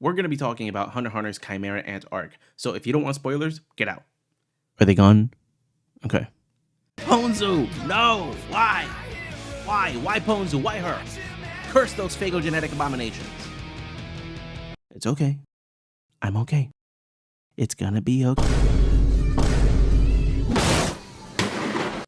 we're going to be talking about Hunter x Hunter's Chimera Ant arc. So if you don't want spoilers, get out. Are they gone? Okay. Ponzu! No! Why? Why Ponzu? Why her? Curse those phagogenetic abominations. It's okay. I'm okay. It's gonna be okay.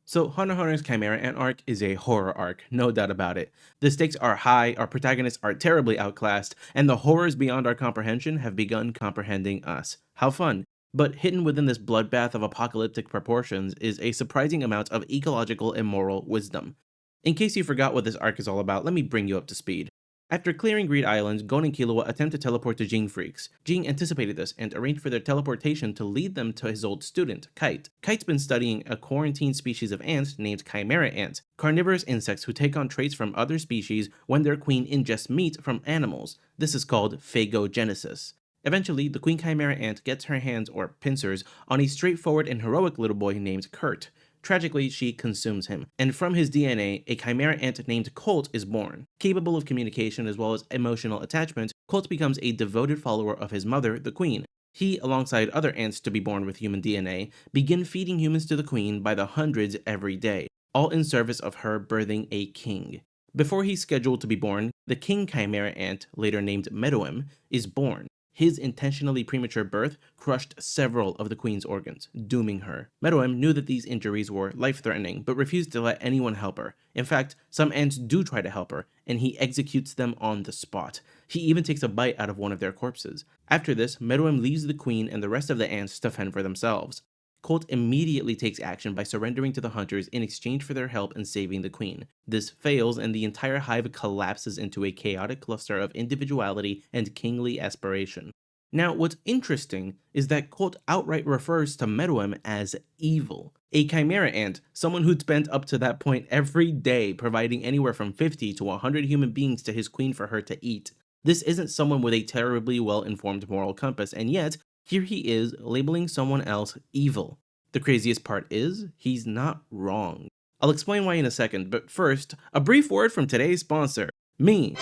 So Hunter x Hunter's Chimera Ant arc is a horror arc, no doubt about it. The stakes are high, our protagonists are terribly outclassed, and the horrors beyond our comprehension have begun comprehending us. How fun. But hidden within this bloodbath of apocalyptic proportions is a surprising amount of ecological and moral wisdom. In case you forgot what this arc is all about, let me bring you up to speed. After clearing Greed Island, Gon and Killua attempt to teleport to Jing Freaks. Jing anticipated this and arranged for their teleportation to lead them to his old student, Kite. Kite's been studying a quarantined species of ants named Chimera ants, carnivorous insects who take on traits from other species when their queen ingests meat from animals. This is called phagogenesis. Eventually, the queen Chimera ant gets her hands, or pincers, on a straightforward and heroic little boy named Kurt. Tragically, she consumes him, and from his DNA, a chimera ant named Colt is born. Capable of communication as well as emotional attachment, Colt becomes a devoted follower of his mother, the queen. He, alongside other ants to be born with human DNA, begin feeding humans to the queen by the hundreds every day, all in service of her birthing a king. Before he's scheduled to be born, the king chimera ant, later named Meruem, is born. His intentionally premature birth crushed several of the queen's organs, dooming her. Meruem knew that these injuries were life-threatening, but refused to let anyone help her. In fact, some ants do try to help her, and he executes them on the spot. He even takes a bite out of one of their corpses. After this, Meruem leaves the queen and the rest of the ants to fend for themselves. Colt immediately takes action by surrendering to the hunters in exchange for their help in saving the queen. This fails, and the entire hive collapses into a chaotic cluster of individuality and kingly aspiration. Now, what's interesting is that Colt outright refers to Meruem as evil. A chimera ant, someone who'd spent up to that point every day providing anywhere from 50 to 100 human beings to his queen for her to eat. This isn't someone with a terribly well-informed moral compass, and yet, here he is labeling someone else evil. The craziest part is, he's not wrong. I'll explain why in a second, but first, a brief word from today's sponsor, me.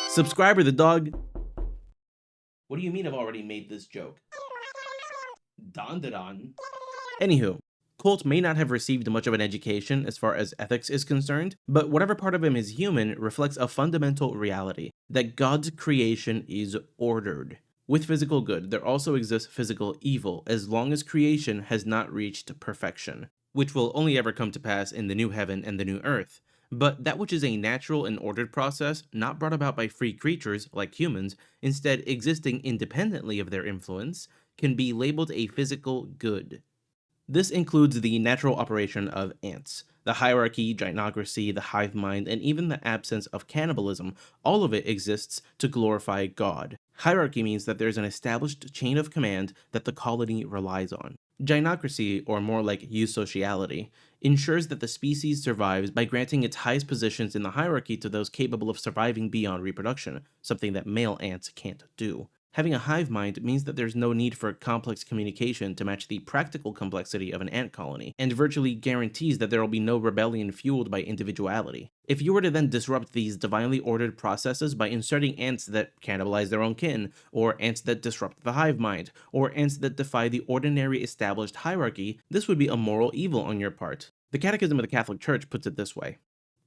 Subscriber the dog. What do you mean I've already made this joke? Don. Anywho, Colt may not have received much of an education as far as ethics is concerned, but whatever part of him is human reflects a fundamental reality, that God's creation is ordered. With physical good, there also exists physical evil, as long as creation has not reached perfection, which will only ever come to pass in the new heaven and the new earth. But that which is a natural and ordered process, not brought about by free creatures like humans, instead existing independently of their influence, can be labeled a physical good. This includes the natural operation of ants, the hierarchy, gynocracy, the hive mind, and even the absence of cannibalism. All of it exists to glorify God. Hierarchy means that there's an established chain of command that the colony relies on. Gynocracy, or more like eusociality, ensures that the species survives by granting its highest positions in the hierarchy to those capable of surviving beyond reproduction, something that male ants can't do. Having a hive mind means that there's no need for complex communication to match the practical complexity of an ant colony, and virtually guarantees that there will be no rebellion fueled by individuality. If you were to then disrupt these divinely ordered processes by inserting ants that cannibalize their own kin, or ants that disrupt the hive mind, or ants that defy the ordinary established hierarchy, this would be a moral evil on your part. The Catechism of the Catholic Church puts it this way.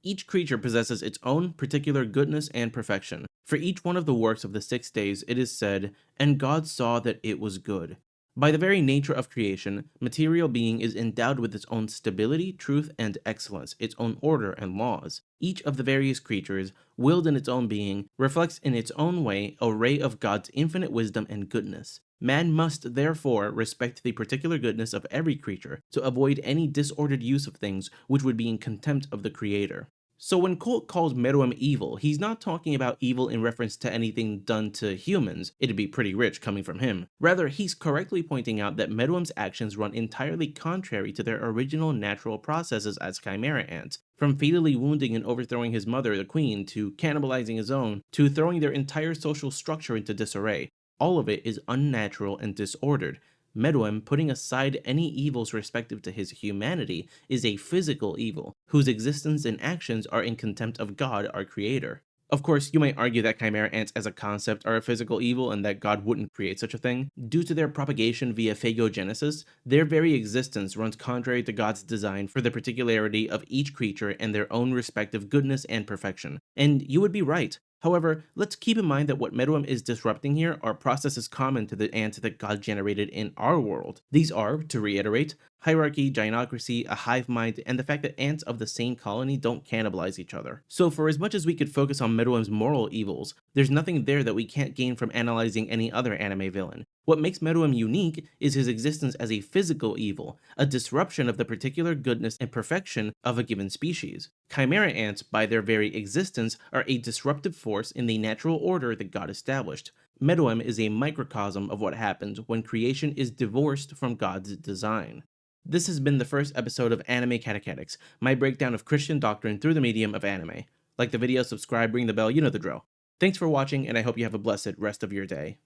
Each creature possesses its own particular goodness and perfection. For each one of the works of the 6 days it is said, "And God saw that it was good." By the very nature of creation, material being is endowed with its own stability, truth, and excellence, its own order and laws. Each of the various creatures, willed in its own being, reflects in its own way a ray of God's infinite wisdom and goodness. Man must therefore respect the particular goodness of every creature to avoid any disordered use of things which would be in contempt of the Creator. So when Colt calls Meruem evil, he's not talking about evil in reference to anything done to humans. It'd be pretty rich coming from him. Rather, he's correctly pointing out that Meruem's actions run entirely contrary to their original natural processes as chimera ants, from fatally wounding and overthrowing his mother, the queen, to cannibalizing his own, to throwing their entire social structure into disarray. All of it is unnatural and disordered. Meruem, putting aside any evils respective to his humanity, is a physical evil, whose existence and actions are in contempt of God, our creator. Of course, you might argue that chimera ants as a concept are a physical evil and that God wouldn't create such a thing. Due to their propagation via phagogenesis, their very existence runs contrary to God's design for the particularity of each creature and their own respective goodness and perfection. And you would be right. However, let's keep in mind that what Meruem is disrupting here are processes common to the ants that God generated in our world. These are, to reiterate, hierarchy, gynocracy, a hive mind, and the fact that ants of the same colony don't cannibalize each other. So for as much as we could focus on Meruem's moral evils, there's nothing there that we can't gain from analyzing any other anime villain. What makes Meruem unique is his existence as a physical evil, a disruption of the particular goodness and perfection of a given species. Chimera ants, by their very existence, are a disruptive force in the natural order that God established. Meruem is a microcosm of what happens when creation is divorced from God's design. This has been the first episode of Anime Catechetics, my breakdown of Christian doctrine through the medium of anime. Like the video, subscribe, ring the bell, you know the drill. Thanks for watching, and I hope you have a blessed rest of your day.